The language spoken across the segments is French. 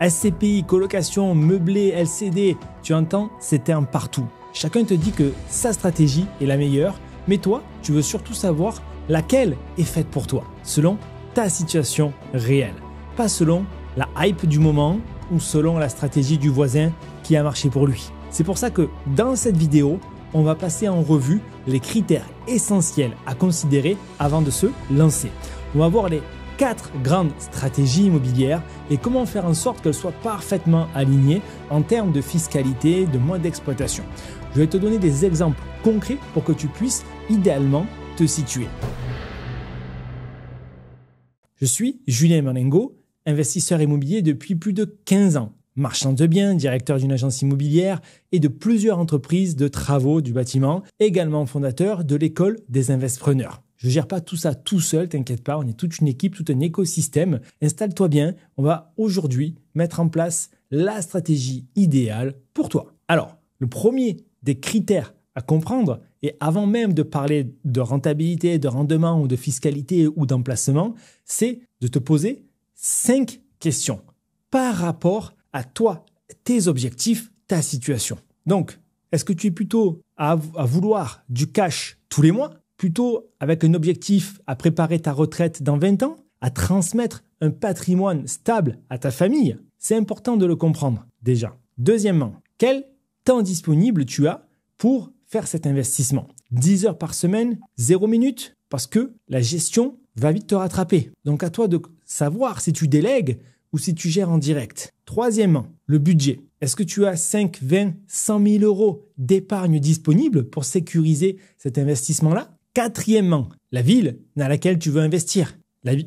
SCPI, colocation, meublé, LCD, tu entends ces termes partout. Chacun te dit que sa stratégie est la meilleure, mais toi, tu veux surtout savoir laquelle est faite pour toi, selon ta situation réelle, pas selon la hype du moment ou selon la stratégie du voisin qui a marché pour lui. C'est pour ça que dans cette vidéo, on va passer en revue les critères essentiels à considérer avant de se lancer. On va voir les 4 grandes stratégies immobilières et comment faire en sorte qu'elles soient parfaitement alignées en termes de fiscalité, de mode d'exploitation. Je vais te donner des exemples concrets pour que tu puisses idéalement te situer. Je suis Julien Merlingo, investisseur immobilier depuis plus de 15 ans, marchand de biens, directeur d'une agence immobilière et de plusieurs entreprises de travaux du bâtiment, également fondateur de l'école des Investpreneurs. Je ne gère pas tout ça tout seul, t'inquiète pas, on est toute une équipe, tout un écosystème. Installe-toi bien, on va aujourd'hui mettre en place la stratégie idéale pour toi. Alors, le premier des critères à comprendre, et avant même de parler de rentabilité, de rendement ou de fiscalité ou d'emplacement, c'est de te poser 5 questions par rapport à toi, tes objectifs, ta situation. Donc, est-ce que tu es plutôt à vouloir du cash tous les mois, plutôt avec un objectif à préparer ta retraite dans 20 ans, à transmettre un patrimoine stable à ta famille? C'est important de le comprendre déjà. Deuxièmement, quel temps disponible tu as pour faire cet investissement? 10 heures par semaine, 0 minutes, parce que la gestion va vite te rattraper. Donc à toi de savoir si tu délègues ou si tu gères en direct. Troisièmement, le budget. Est-ce que tu as 5, 20, 100 000 euros d'épargne disponible pour sécuriser cet investissement-là? Quatrièmement, la ville dans laquelle tu veux investir.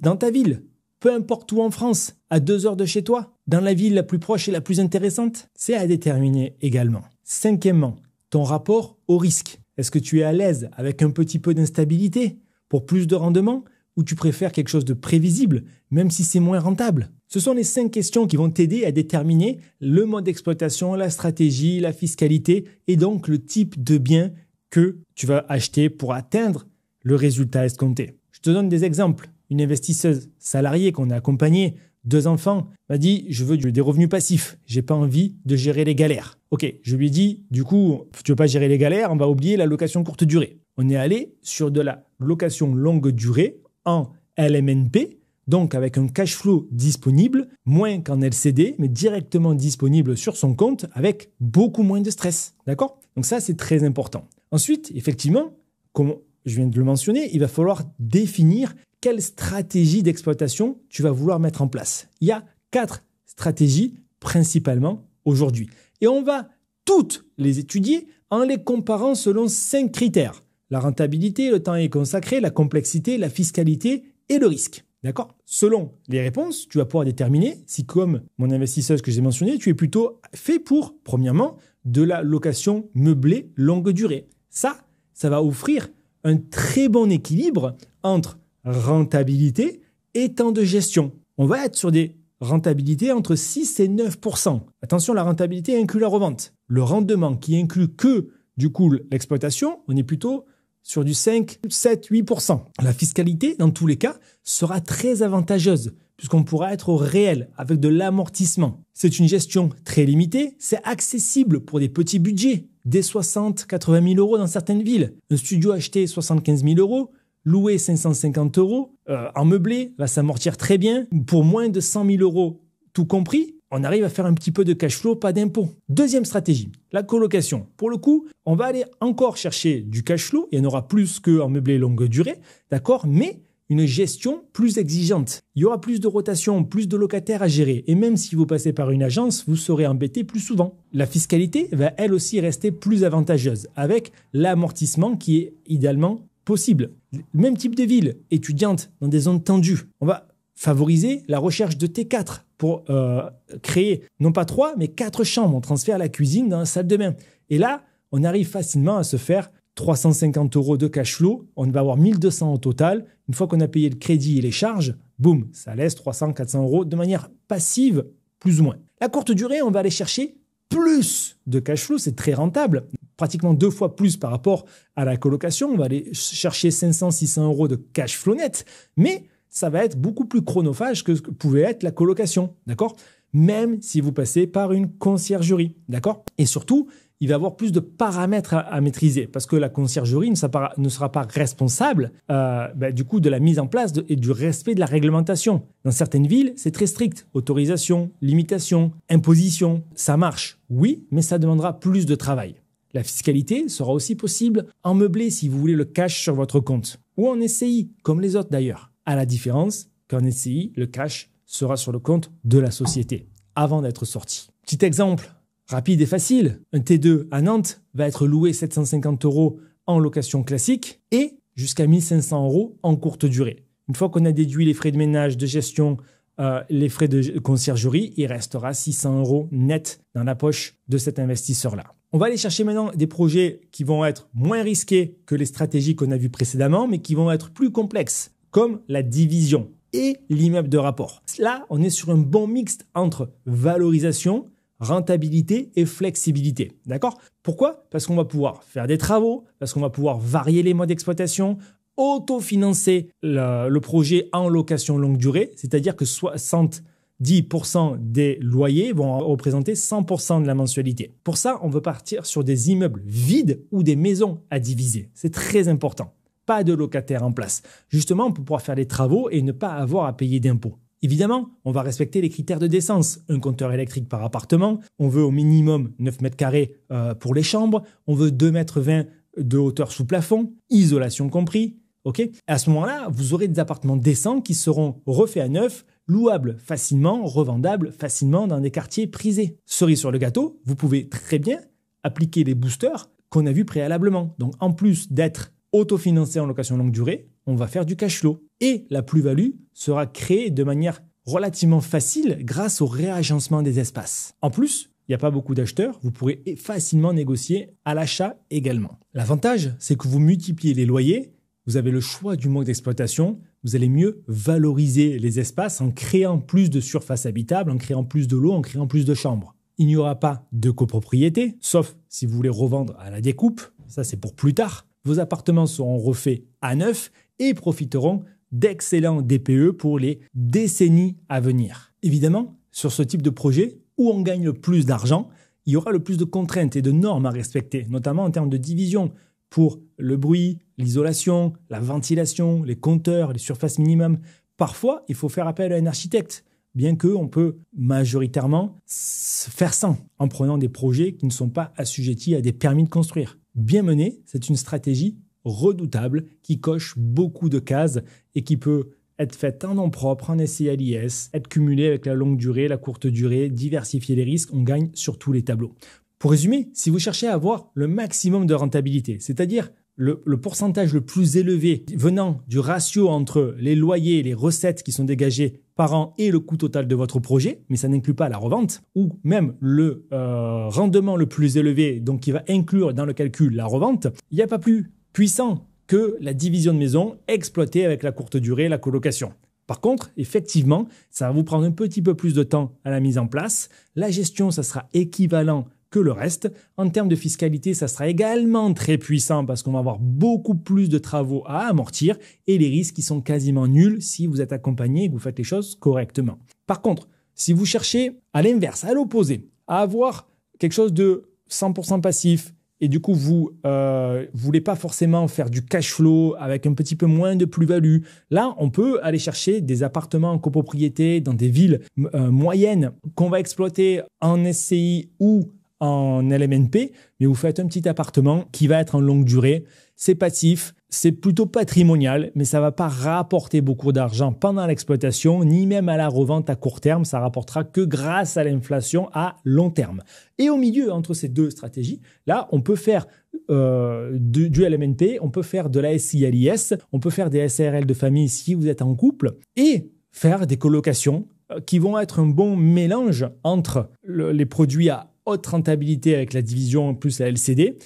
Dans ta ville, peu importe où en France, à 2 heures de chez toi, dans la ville la plus proche et la plus intéressante, c'est à déterminer également. Cinquièmement, ton rapport au risque. Est-ce que tu es à l'aise avec un petit peu d'instabilité pour plus de rendement ou tu préfères quelque chose de prévisible, même si c'est moins rentable? Ce sont les 5 questions qui vont t'aider à déterminer le mode d'exploitation, la stratégie, la fiscalité et donc le type de bien que tu vas acheter pour atteindre le résultat escompté. Je te donne des exemples. Une investisseuse salariée qu'on a accompagnée, 2 enfants, m'a dit « je veux des revenus passifs, j'ai pas envie de gérer les galères ». Ok, je lui ai dit « du coup, tu veux pas gérer les galères, on va oublier la location courte durée ». On est allé sur de la location longue durée en LMNP, donc avec un cash flow disponible, moins qu'en LCD, mais directement disponible sur son compte avec beaucoup moins de stress. D'accord? Donc ça, c'est très important. Ensuite, effectivement, comme je viens de le mentionner, il va falloir définir quelle stratégie d'exploitation tu vas vouloir mettre en place. Il y a 4 stratégies principalement aujourd'hui. Et on va toutes les étudier en les comparant selon 5 critères. La rentabilité, le temps est consacré, la complexité, la fiscalité et le risque. D'accord? Selon les réponses, tu vas pouvoir déterminer si, comme mon investisseuse que j'ai mentionné, tu es plutôt fait pour, premièrement, de la location meublée longue durée. Ça va offrir un très bon équilibre entre rentabilité et temps de gestion. On va être sur des rentabilités entre 6 et 9%. Attention, la rentabilité inclut la revente. Le rendement qui inclut que, du coup, l'exploitation, on est plutôt sur du 5, 7, 8%. La fiscalité, dans tous les cas, sera très avantageuse puisqu'on pourra être au réel avec de l'amortissement. C'est une gestion très limitée, c'est accessible pour des petits budgets, dès 60, 80 000 euros dans certaines villes. Un studio acheté 75 000 euros, loué 550 euros, en meublé, va s'amortir très bien. Pour moins de 100 000 euros, tout compris, on arrive à faire un petit peu de cash flow, pas d'impôt. Deuxième stratégie, la colocation. Pour le coup, on va aller encore chercher du cash flow, il y en aura plus qu'en meublé longue durée, d'accord, mais une gestion plus exigeante. Il y aura plus de rotation, plus de locataires à gérer. Et même si vous passez par une agence, vous serez embêté plus souvent. La fiscalité va elle aussi rester plus avantageuse avec l'amortissement qui est idéalement possible. Même type de ville, étudiante dans des zones tendues. On va favoriser la recherche de T4 pour créer non pas 3 mais 4 chambres. On transfère la cuisine dans la salle de bain. Et là, on arrive facilement à se faire 350 euros de cash flow, on va avoir 1200 au total. Une fois qu'on a payé le crédit et les charges, boum, ça laisse 300, 400 euros de manière passive, plus ou moins. La courte durée, on va aller chercher plus de cash flow, c'est très rentable, pratiquement 2 fois plus par rapport à la colocation. On va aller chercher 500, 600 euros de cash flow net, mais ça va être beaucoup plus chronophage que ce que pouvait être la colocation, d'accord ? même si vous passez par une conciergerie, d'accord? Et surtout, il va y avoir plus de paramètres à maîtriser parce que la conciergerie ne sera pas responsable du coup de la mise en place et du respect de la réglementation. Dans certaines villes, c'est très strict. Autorisation, limitation, imposition, ça marche, oui, mais ça demandera plus de travail. La fiscalité sera aussi possible en meublé si vous voulez le cash sur votre compte ou en SCI, comme les autres d'ailleurs. À la différence qu'en SCI, le cash sera sur le compte de la société avant d'être sorti. Petit exemple rapide et facile, un T2 à Nantes va être loué 750 € en location classique et jusqu'à 1500 € en courte durée. Une fois qu'on a déduit les frais de ménage, de gestion, les frais de conciergerie, il restera 600 € net dans la poche de cet investisseur-là. On va aller chercher maintenant des projets qui vont être moins risqués que les stratégies qu'on a vues précédemment, mais qui vont être plus complexes, comme la division et l'immeuble de rapport. Là, on est sur un bon mixte entre valorisation, rentabilité et flexibilité. D'accord? Pourquoi? Parce qu'on va pouvoir faire des travaux, parce qu'on va pouvoir varier les modes d'exploitation, autofinancer le projet en location longue durée, c'est-à-dire que 70% des loyers vont représenter 100% de la mensualité. Pour ça, on veut partir sur des immeubles vides ou des maisons à diviser. C'est très important. Pas de locataires en place. Justement, pour pouvoir faire des travaux et ne pas avoir à payer d'impôts. Évidemment, on va respecter les critères de décence. Un compteur électrique par appartement. On veut au minimum 9 mètres carrés pour les chambres. On veut 2,20 m de hauteur sous plafond. Isolation compris. Okay. À ce moment-là, vous aurez des appartements décents qui seront refaits à neuf, louables facilement, revendables facilement dans des quartiers prisés. Cerise sur le gâteau, vous pouvez très bien appliquer les boosters qu'on a vus préalablement. Donc, en plus d'être autofinancé en location longue durée, on va faire du cash flow. Et la plus-value sera créée de manière relativement facile grâce au réagencement des espaces. En plus, il n'y a pas beaucoup d'acheteurs, vous pourrez facilement négocier à l'achat également. L'avantage, c'est que vous multipliez les loyers, vous avez le choix du mode d'exploitation, vous allez mieux valoriser les espaces en créant plus de surface habitable, en créant plus de lots, en créant plus de chambres. Il n'y aura pas de copropriété, sauf si vous voulez revendre à la découpe, ça c'est pour plus tard. Vos appartements seront refaits à neuf et profiteront d'excellents DPE pour les décennies à venir. Évidemment, sur ce type de projet, où on gagne le plus d'argent, il y aura le plus de contraintes et de normes à respecter, notamment en termes de division pour le bruit, l'isolation, la ventilation, les compteurs, les surfaces minimum. Parfois, il faut faire appel à un architecte, bien qu'on peut majoritairement faire sans en prenant des projets qui ne sont pas assujettis à des permis de construire. Bien mené, c'est une stratégie redoutable qui coche beaucoup de cases et qui peut être faite en nom propre, en SCI/LIS, être cumulée avec la longue durée, la courte durée, diversifier les risques, on gagne sur tous les tableaux. Pour résumer, si vous cherchez à avoir le maximum de rentabilité, c'est-à-dire le pourcentage le plus élevé venant du ratio entre les loyers et les recettes qui sont dégagées par an et le coût total de votre projet, mais ça n'inclut pas la revente, ou même le rendement le plus élevé, donc qui va inclure dans le calcul la revente, il n'y a pas plus puissant que la division de maison exploitée avec la courte durée, la colocation. Par contre, effectivement, ça va vous prendre un petit peu plus de temps à la mise en place. La gestion, ça sera équivalent que le reste. En termes de fiscalité, ça sera également très puissant parce qu'on va avoir beaucoup plus de travaux à amortir et les risques qui sont quasiment nuls si vous êtes accompagné et que vous faites les choses correctement. Par contre, si vous cherchez à l'inverse, à l'opposé, à avoir quelque chose de 100% passif, et du coup, vous voulez pas forcément faire du cash flow avec un petit peu moins de plus-value. Là, on peut aller chercher des appartements en copropriété dans des villes moyennes qu'on va exploiter en SCI ou en LMNP, mais vous faites un petit appartement qui va être en longue durée. C'est passif, c'est plutôt patrimonial, mais ça va pas rapporter beaucoup d'argent pendant l'exploitation, ni même à la revente à court terme. Ça rapportera que grâce à l'inflation à long terme. Et au milieu, entre ces deux stratégies, là, on peut faire du LMNP, on peut faire de la SCI/LIS, on peut faire des SARL de famille si vous êtes en couple, et faire des colocations qui vont être un bon mélange entre les produits à haute rentabilité avec la division plus la LCD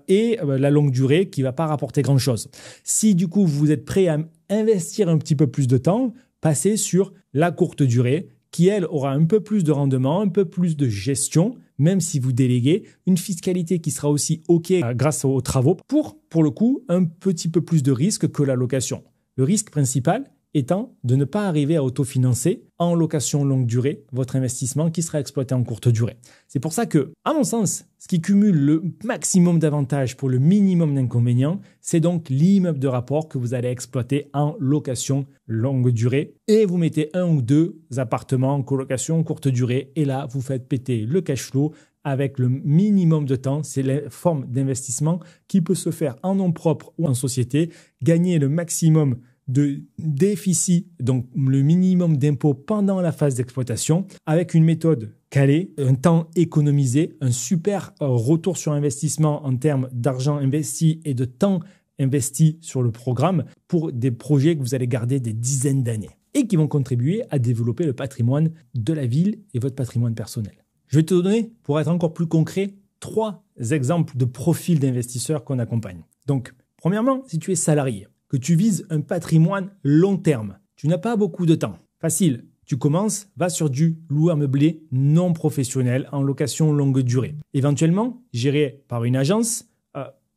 et la longue durée qui ne va pas rapporter grand-chose. Si du coup vous êtes prêt à investir un petit peu plus de temps, passez sur la courte durée qui elle aura un peu plus de rendement, un peu plus de gestion, même si vous déléguez, une fiscalité qui sera aussi OK grâce aux travaux pour le coup un petit peu plus de risque que la location. Le risque principal, étant de ne pas arriver à autofinancer en location longue durée votre investissement qui sera exploité en courte durée. C'est pour ça que, à mon sens, ce qui cumule le maximum d'avantages pour le minimum d'inconvénients, c'est donc l'immeuble de rapport que vous allez exploiter en location longue durée et vous mettez 1 ou 2 appartements en colocation courte durée et là, vous faites péter le cash flow avec le minimum de temps. C'est la forme d'investissement qui peut se faire en nom propre ou en société, gagner le maximum de déficit, donc le minimum d'impôt pendant la phase d'exploitation, avec une méthode calée, un temps économisé, un super retour sur investissement en termes d'argent investi et de temps investi sur le programme pour des projets que vous allez garder des dizaines d'années et qui vont contribuer à développer le patrimoine de la ville et votre patrimoine personnel. Je vais te donner, pour être encore plus concret, 3 exemples de profils d'investisseurs qu'on accompagne. Donc, premièrement, si tu es salarié, que tu vises un patrimoine long terme, tu n'as pas beaucoup de temps. Facile, tu commences, va sur du loueur meublé non professionnel en location longue durée. Éventuellement, géré par une agence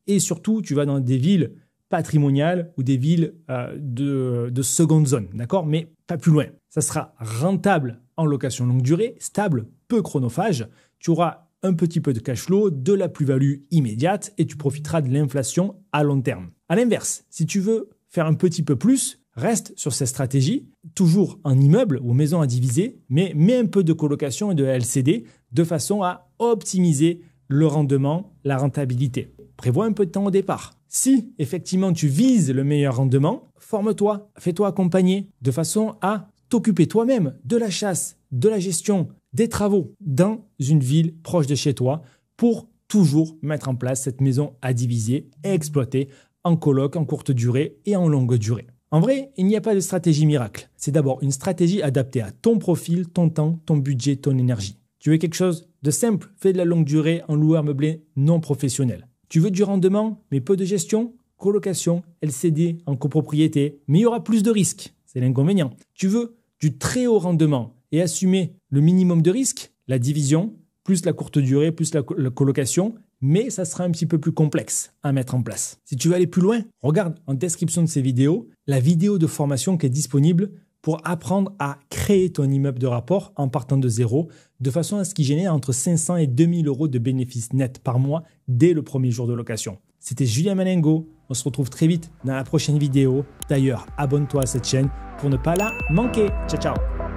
et surtout, tu vas dans des villes patrimoniales ou des villes de seconde zone, d'accord? Mais pas plus loin. Ça sera rentable en location longue durée, stable, peu chronophage. Tu auras un petit peu de cash flow, de la plus-value immédiate et tu profiteras de l'inflation à long terme. À l'inverse, si tu veux faire un petit peu plus, reste sur cette stratégie, toujours en immeuble ou maison à diviser, mais mets un peu de colocation et de LCD de façon à optimiser le rendement, la rentabilité. Prévois un peu de temps au départ. Si effectivement tu vises le meilleur rendement, forme-toi, fais-toi accompagner de façon à t'occuper toi-même de la chasse, de la gestion, des travaux dans une ville proche de chez toi pour toujours mettre en place cette maison à diviser et exploiter en coloc, en courte durée et en longue durée. En vrai, il n'y a pas de stratégie miracle. C'est d'abord une stratégie adaptée à ton profil, ton temps, ton budget, ton énergie. Tu veux quelque chose de simple, fais de la longue durée en loueur meublé non professionnel. Tu veux du rendement, mais peu de gestion, colocation, LCD, en copropriété, mais il y aura plus de risques. C'est l'inconvénient. Tu veux du très haut rendement et assumer le minimum de risque, la division, plus la courte durée, plus la colocation, mais ça sera un petit peu plus complexe à mettre en place. Si tu veux aller plus loin, regarde en description de ces vidéos la vidéo de formation qui est disponible pour apprendre à créer ton immeuble de rapport en partant de zéro, de façon à ce qu'il génère entre 500 et 2000 euros de bénéfices nets par mois dès le premier jour de location. C'était Julien Malengo. On se retrouve très vite dans la prochaine vidéo. D'ailleurs, abonne-toi à cette chaîne pour ne pas la manquer. Ciao, ciao.